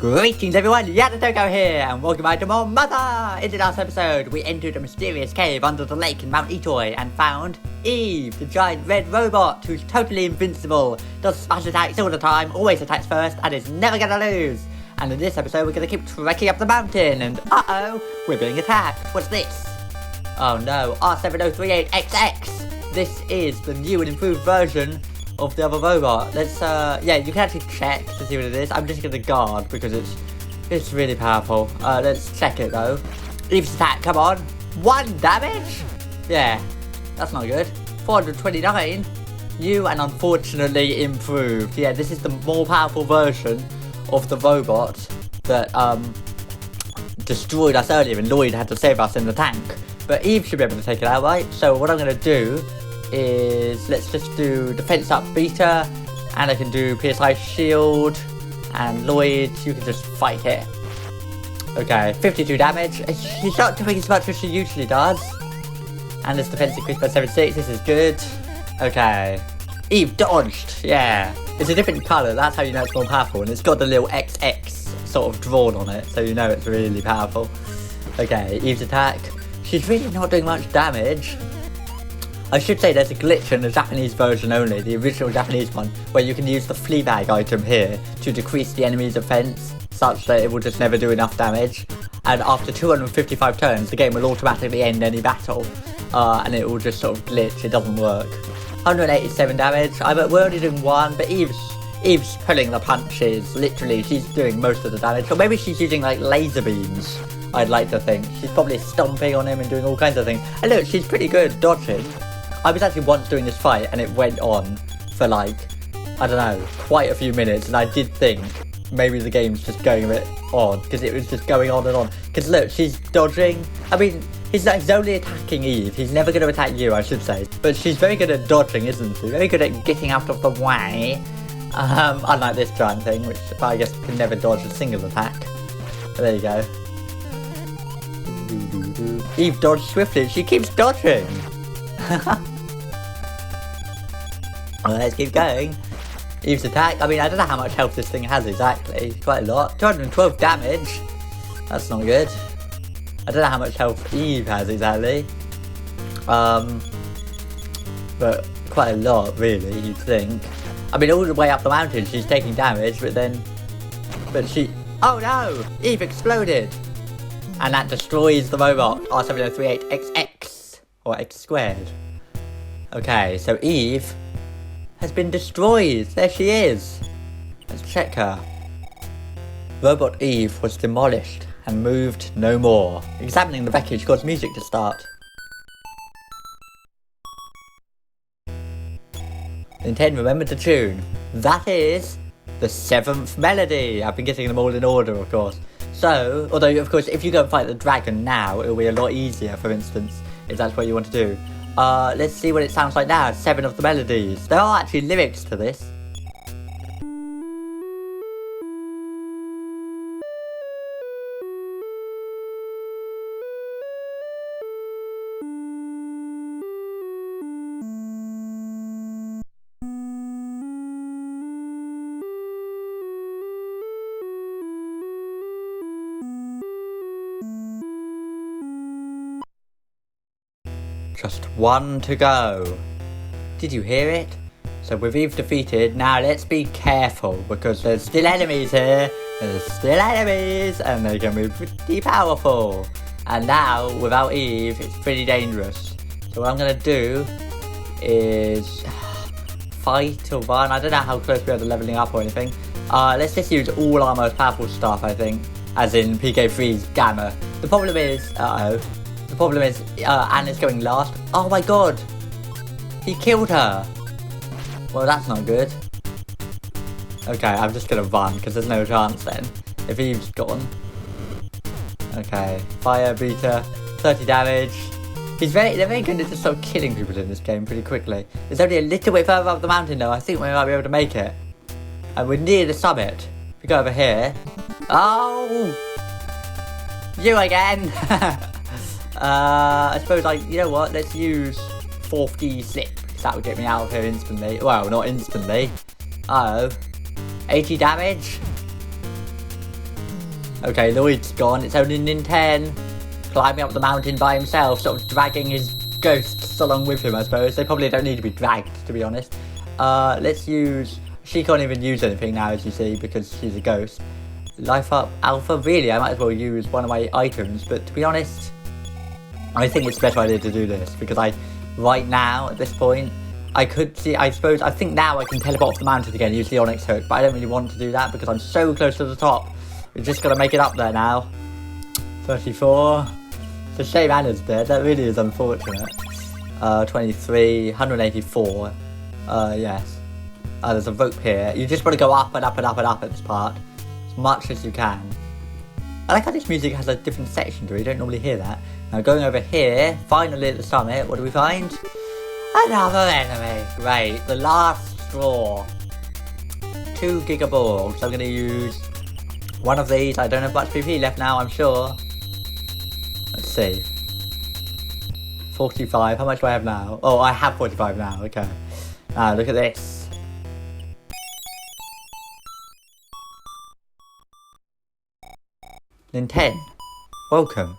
Greetings everyone, Yatotoko here, and welcome back to more Mother! In the last episode, we entered a mysterious cave under the lake in Mount Itoi and found Eve, the giant red robot who's totally invincible, does smash attacks all the time, always attacks first, and is never gonna lose. And in this episode, we're gonna keep trekking up the mountain, and uh-oh, we're being attacked. What's this? Oh no, R7038XX! This is the new and improved version of the other robot. Let's yeah, you can actually check to see what it is. I'm just gonna guard because it's really powerful. Let's check it though. Eve's attack, come on. 1 damage? Yeah, that's not good. 429. New and unfortunately improved. Yeah, this is the more powerful version of the robot that destroyed us earlier and Lloyd had to save us in the tank. But Eve should be able to take it out, right? So what I'm gonna do is let's just do defense up beta, and I can do PSI shield, and Lloyd, you can just fight it. Okay, 52 damage. She's not doing as much as she usually does, and this defense increased by 76. This is good. Okay, Eve dodged. Yeah, it's a different color. That's how you know it's more powerful, and it's got the little XX sort of drawn on it, so you know it's really powerful. Okay, Eve's attack. She's really not doing much damage. I should say there's a glitch in the Japanese version only, the original Japanese one, where you can use the Fleabag item here to decrease the enemy's defense, such that it will just never do enough damage. And after 255 turns, the game will automatically end any battle, and it will just sort of glitch, it doesn't work. 187 damage, we're only doing 1, but Eve's pulling the punches, literally, she's doing most of the damage. Or maybe she's using like laser beams, I'd like to think. She's probably stomping on him and doing all kinds of things. And look, she's pretty good at dodging. I was actually once doing this fight and it went on for like, I don't know, quite a few minutes, and I did think maybe the game's just going a bit odd because it was just going on and on. Because look, she's dodging. I mean, he's only attacking Eve. He's never going to attack you, I should say. But she's very good at dodging, isn't she? Very good at getting out of the way. Unlike this giant thing, which I guess can never dodge a single attack. But there you go. Eve dodged swiftly. She keeps dodging. Well, let's keep going. Eve's attack. I mean, I don't know how much health this thing has exactly. Quite a lot. 212 damage. That's not good. I don't know how much health Eve has exactly. But quite a lot, really, you'd think. I mean, all the way up the mountain, she's taking damage, but she... Oh no! Eve exploded! And that destroys the robot, R7038XX, or X squared. Okay, so Eve has been destroyed. There she is. Let's check her. Robot Eve was demolished and moved no more. Examining the wreckage caused music to start. Nintendo remembered the tune. That is the 7th melody. I've been getting them all in order, of course. So, although of course if you go and fight the dragon now, it'll be a lot easier, for instance, if that's what you want to do. Let's see what it sounds like now. 7 of the melodies. There are actually lyrics to this. Just 1 to go. Did you hear it? So with Eve defeated, now let's be careful because there's still enemies here. There's still enemies and they can be pretty powerful. And now, without Eve, it's pretty dangerous. So what I'm going to do is fight or run. I don't know how close we are to leveling up or anything. Let's just use all our most powerful stuff, I think. As in PK3's Gamma. The problem is, the problem is, Anna's going last. Oh my god! He killed her! Well, that's not good. Okay, I'm just gonna run, because there's no chance then. If Eve's gone. Okay, fire, beta, 30 damage. They're very good at just sort of killing people in this game pretty quickly. It's only a little bit further up the mountain though. I think we might be able to make it. And we're near the summit. If we go over here. Oh! You again! I suppose, like, you know what, let's use 4th key slip, because that would get me out of here instantly. Well, not instantly. Uh-oh. 80 damage? Okay, Lloyd's gone. It's only Nintendo climbing up the mountain by himself, sort of dragging his ghosts along with him, I suppose. They probably don't need to be dragged, to be honest. Let's use... She can't even use anything now, as you see, because she's a ghost. Life up Alpha? Really, I might as well use one of my items, but to be honest, I think it's the best idea to do this, because right now, at this point, I think now I can teleport off the mountain again, use the Onyx hook, but I don't really want to do that, because I'm so close to the top. We've just got to make it up there now. 34. It's a shame Anna's dead, that really is unfortunate. 23, 184. Yes. There's a rope here. You just want to go up and up and up and up at this part. As much as you can. I like how this music has a different section to it. You don't normally hear that. Now going over here, finally at the summit, what do we find? Another enemy. Great. The last straw. 2 gigaballs. I'm going to use one of these. I don't have much PP left now, I'm sure. Let's see. 45. How much do I have now? Oh, I have 45 now. Okay. Now look at this. Nintendo, welcome.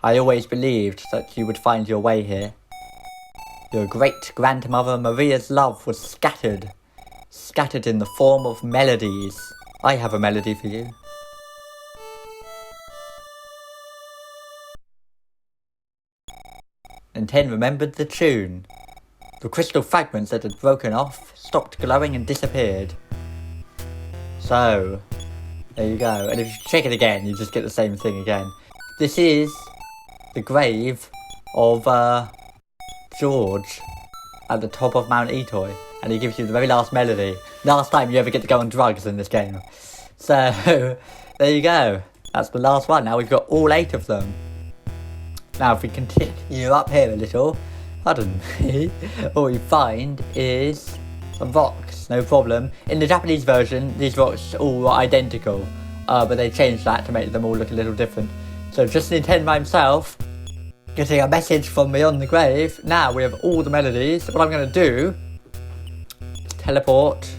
I always believed that you would find your way here. Your great-grandmother Maria's love was scattered in the form of melodies. I have a melody for you. Nintendo remembered the tune. The crystal fragments that had broken off stopped glowing and disappeared. So... there you go, and if you check it again, you just get the same thing again. This is the grave of George at the top of Mount Etoy, and he gives you the very last melody. Last time you ever get to go on drugs in this game. So, there you go. That's the last one. Now we've got all 8 of them. Now if we continue up here a little, pardon me, what we find is some rocks, no problem. In the Japanese version, these rocks all are identical, but they changed that to make them all look a little different. So just Nintendo by himself, getting a message from beyond the grave. Now we have all the melodies. What I'm going to do is teleport.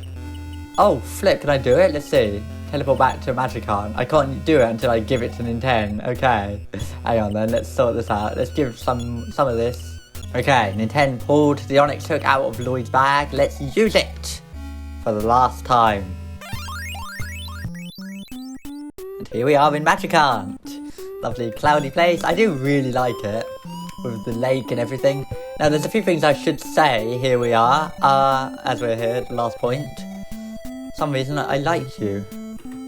Oh, flip, can I do it? Let's see. Teleport back to Magicant. I can't do it until I give it to Nintendo. Okay. Hang on then, let's sort this out. Let's give some of this. Okay, Nintendo pulled the Onyx hook out of Lloyd's bag. Let's use it for the last time. And here we are in Magicant. Lovely cloudy place. I do really like it, with the lake and everything. Now there's a few things I should say. Here we are, as we're here at the last point. For some reason I like you.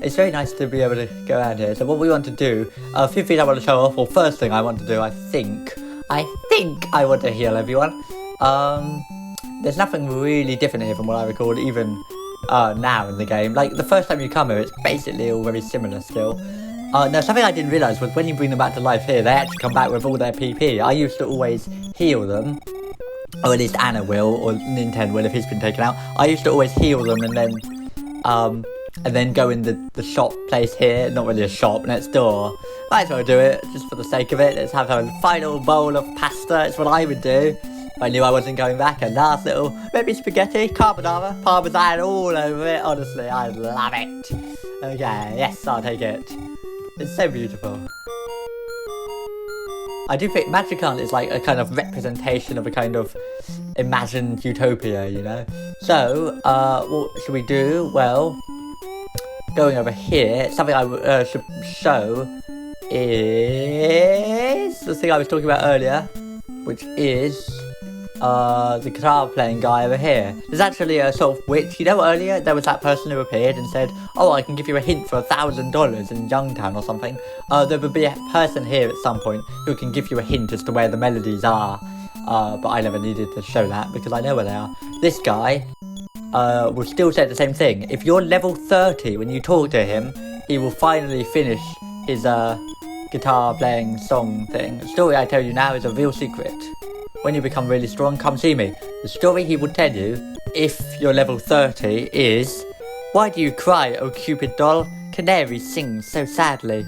It's very nice to be able to go around here. So what we want to do, a few things I want to show off. Well, first thing I want to do, I think I want to heal everyone. There's nothing really different here from what I recall, even now in the game. Like, the first time you come here, it's basically all very similar still. Now, something I didn't realise was when you bring them back to life here, they actually come back with all their PP. I used to always heal them, or at least Anna will, or Nintendo will if he's been taken out. I used to always heal them and then go in the shop place here, not really a shop, next door. Might as well do it, just for the sake of it. Let's have a final bowl of pasta, it's what I would do. If I knew I wasn't going back. A last little, maybe spaghetti, carbonara, parmesan all over it. Honestly, I love it. Okay, yes, I'll take it. It's so beautiful. I do think Magicant is like a kind of representation of a kind of imagined utopia, you know? So, what should we do? Well, going over here, something I should show is the thing I was talking about earlier, which is the guitar playing guy over here. There's actually a sort of witch. You know, earlier there was that person who appeared and said, oh, I can give you a hint for $1,000 in Youngtown or something. There would be a person here at some point who can give you a hint as to where the melodies are, but I never needed to show that because I know where they are. This guy will still say the same thing. If you're level 30 when you talk to him, he will finally finish his guitar playing song thing. The story I tell you now is a real secret. When you become really strong, come see me. The story he will tell you, if you're level 30, is: why do you cry, oh Cupid doll? Canary sings so sadly.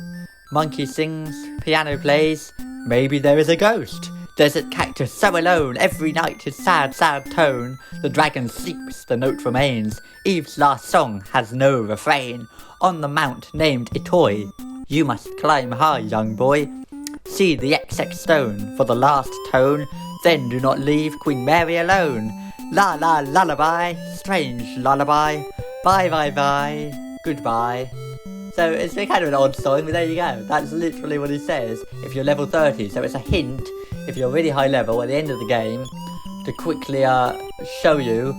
Monkey sings, piano plays, maybe there is a ghost. Desert cactus so alone, every night his sad, sad tone. The dragon sleeps, the note remains. Eve's last song has no refrain. on the mount named Itoi. You must climb high, young boy. See the XX stone for the last tone. Then do not leave Queen Mary alone. La la lullaby, strange lullaby. Bye bye bye, goodbye. So it's kind of an odd song, but there you go. That's literally what he says if you're level 30. So it's a hint, if you're really high level at the end of the game, to quickly show you,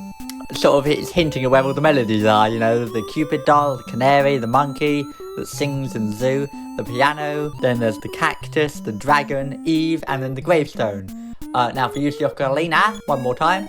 sort of it's hinting at where all the melodies are, you know, the Cupid doll, the canary, the monkey that sings in the zoo, the piano, then there's the cactus, the dragon, Eve, and then the gravestone. Now for you, Ocarina, one more time.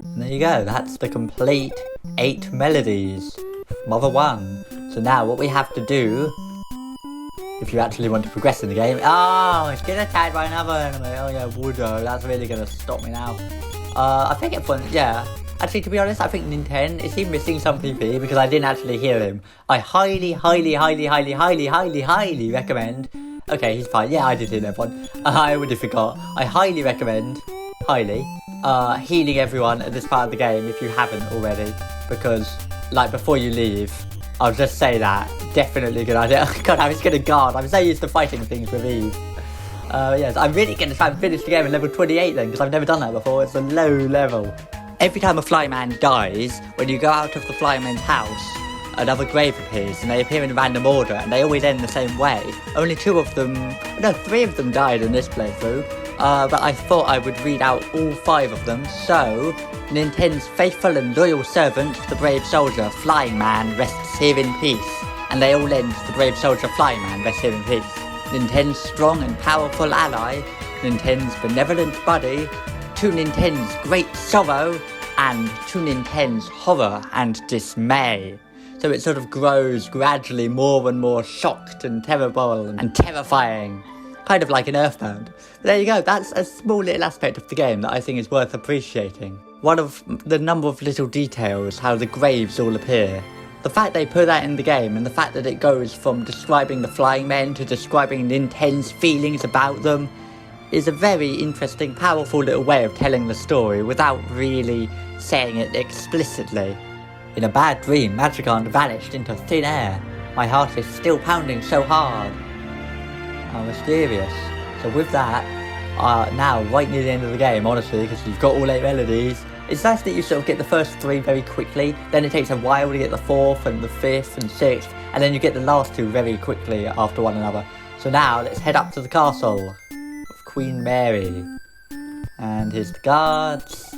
And there you go, that's the complete 8 melodies from Mother 1. So now what we have to do, if you actually want to progress in the game, it's get attacked by another enemy. Oh yeah, Woodo, that's really gonna stop me now. I think actually to be honest, I think Nintendo, is he missing some PP because I didn't actually hear him. I highly recommend, okay he's fine, yeah I did hear that one, I already forgot, I highly recommend, healing everyone at this part of the game if you haven't already, because like before you leave, I'll just say that, definitely a good idea. God, I was gonna guard, I'm so used to fighting things with Eve. Yes, I'm really gonna try and finish the game at level 28 then, because I've never done that before, it's a low level. Every time a flyman dies, when you go out of the flyman's house, another grave appears, and they appear in random order, and they always end the same way. Only 3 of them died in this playthrough, but I thought I would read out all 5 of them, so Nintendo's faithful and loyal servant, the brave soldier, Flying Man, rests here in peace. And they all end, the brave soldier, Flying Man, rests here in peace. Nintendo's strong and powerful ally, Nintendo's benevolent buddy, to Nintendo's great sorrow, and to Nintendo's horror and dismay. So it sort of grows gradually more and more shocked and terrible and terrifying. Kind of like an Earthbound. But there you go, that's a small little aspect of the game that I think is worth appreciating. One of the number of little details, how the graves all appear. The fact they put that in the game, and the fact that it goes from describing the flying men to describing Nintendo's feelings about them, is a very interesting, powerful little way of telling the story without really saying it explicitly. In a bad dream, Magicant vanished into thin air. My heart is still pounding so hard. How mysterious. So with that, now right near the end of the game, honestly, because you've got all 8 melodies, it's nice that you sort of get the first 3 very quickly, then it takes a while to get the 4th and the 5th and 6th, and then you get the last 2 very quickly after one another. So now, let's head up to the castle of Queen Mary. And here's the guards.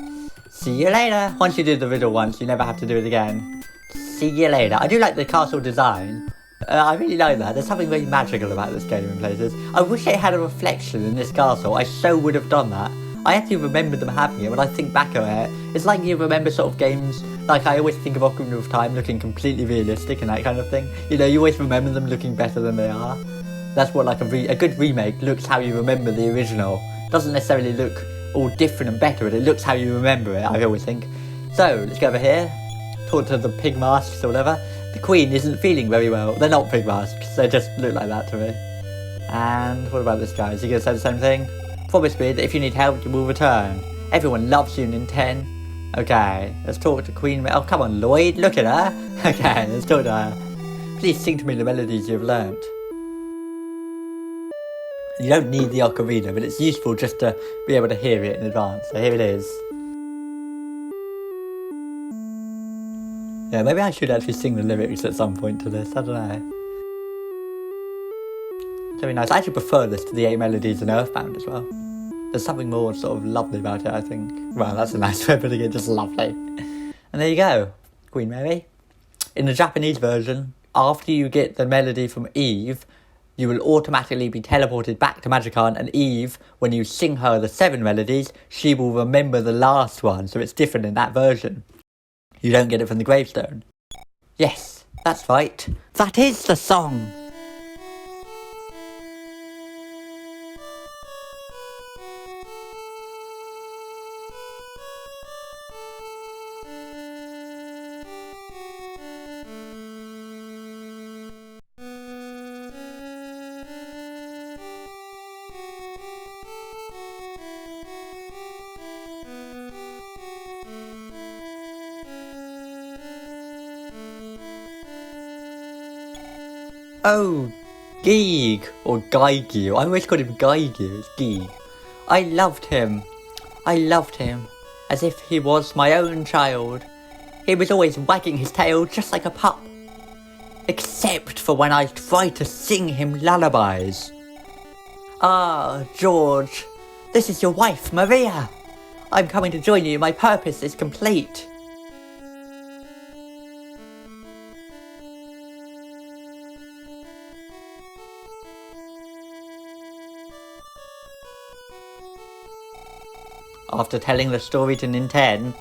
See you later. Once you do the riddle once, you never have to do it again. See you later. I do like the castle design. I really like that. There's something very magical about this game in places. I wish it had a reflection in this castle. I so would have done that. I actually remember them having it when I think back on it. It's like you remember sort of games, like I always think of Ocarina of Time looking completely realistic and that kind of thing. You know, you always remember them looking better than they are. That's what like a good remake looks how you remember the original. Doesn't necessarily look all different and better, but it looks how you remember it, I always think. So, let's go over here. Talk to the pig masks or whatever. The Queen isn't feeling very well. They're not pig masks, they just look like that to me. And what about this guy? Is he going to say the same thing? Promise me that if you need help, you will return. Everyone loves you, Nintendo. Okay, let's talk to Queen. Oh, come on, Lloyd, look at her. Okay, let's talk to her. Please sing to me the melodies you've learnt. You don't need the ocarina, but it's useful just to be able to hear it in advance. So here it is. Yeah, maybe I should actually sing the lyrics at some point to this. I don't know. It's very nice. I actually prefer this to the 8 melodies in Earthbound as well. There's something more sort of lovely about it, I think. Well, that's a nice way of putting it, just lovely. And there you go, Queen Mary. In the Japanese version, after you get the melody from Eve, you will automatically be teleported back to Magicant, and Eve, when you sing her the 7 melodies, she will remember the last one, so it's different in that version. You don't get it from the gravestone. Yes, that's right. That is the song! Oh, Geeg, or Geigu. I always called him Geigu, it's Geeg. I loved him, as if he was my own child. He was always wagging his tail just like a pup. Except for when I tried to sing him lullabies. Ah, George, this is your wife, Maria. I'm coming to join you, my purpose is complete. After telling the story to Ninten,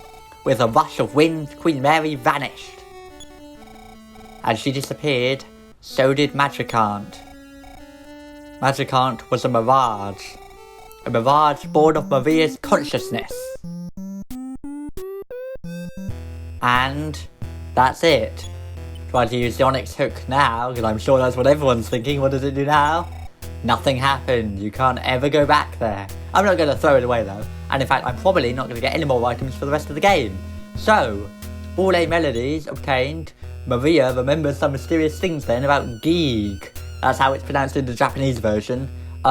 with a rush of wind, Queen Mary vanished. As she disappeared, so did Magicant. Magicant was a mirage born of Maria's consciousness. And that's it. Try to use the Onyx hook now, because I'm sure that's what everyone's thinking. What does it do now? Nothing happened. You can't ever go back there. I'm not going to throw it away though. And in fact, I'm probably not going to get any more items for the rest of the game. So, all 8 melodies obtained. Maria remembers some mysterious things then about Geeg. That's how it's pronounced in the Japanese version.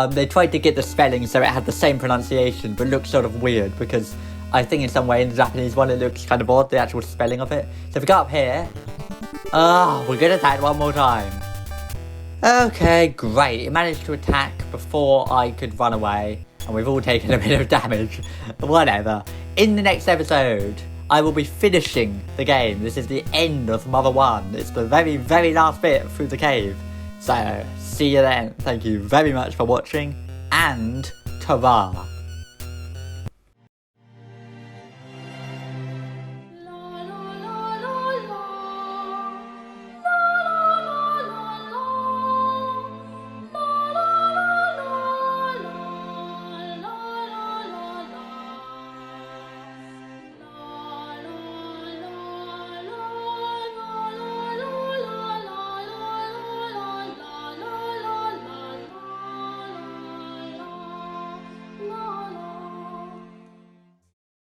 They tried to get the spelling so it had the same pronunciation, but looks sort of weird because I think in some way in the Japanese one it looks kind of odd, the actual spelling of it. So if we go up here, we're going to attack one more time. Okay, great. It managed to attack before I could run away, and we've all taken a bit of damage. Whatever. In the next episode, I will be finishing the game. This is the end of Mother 1. It's the very, very last bit through the cave. So, see you then. Thank you very much for watching, and ta-ra.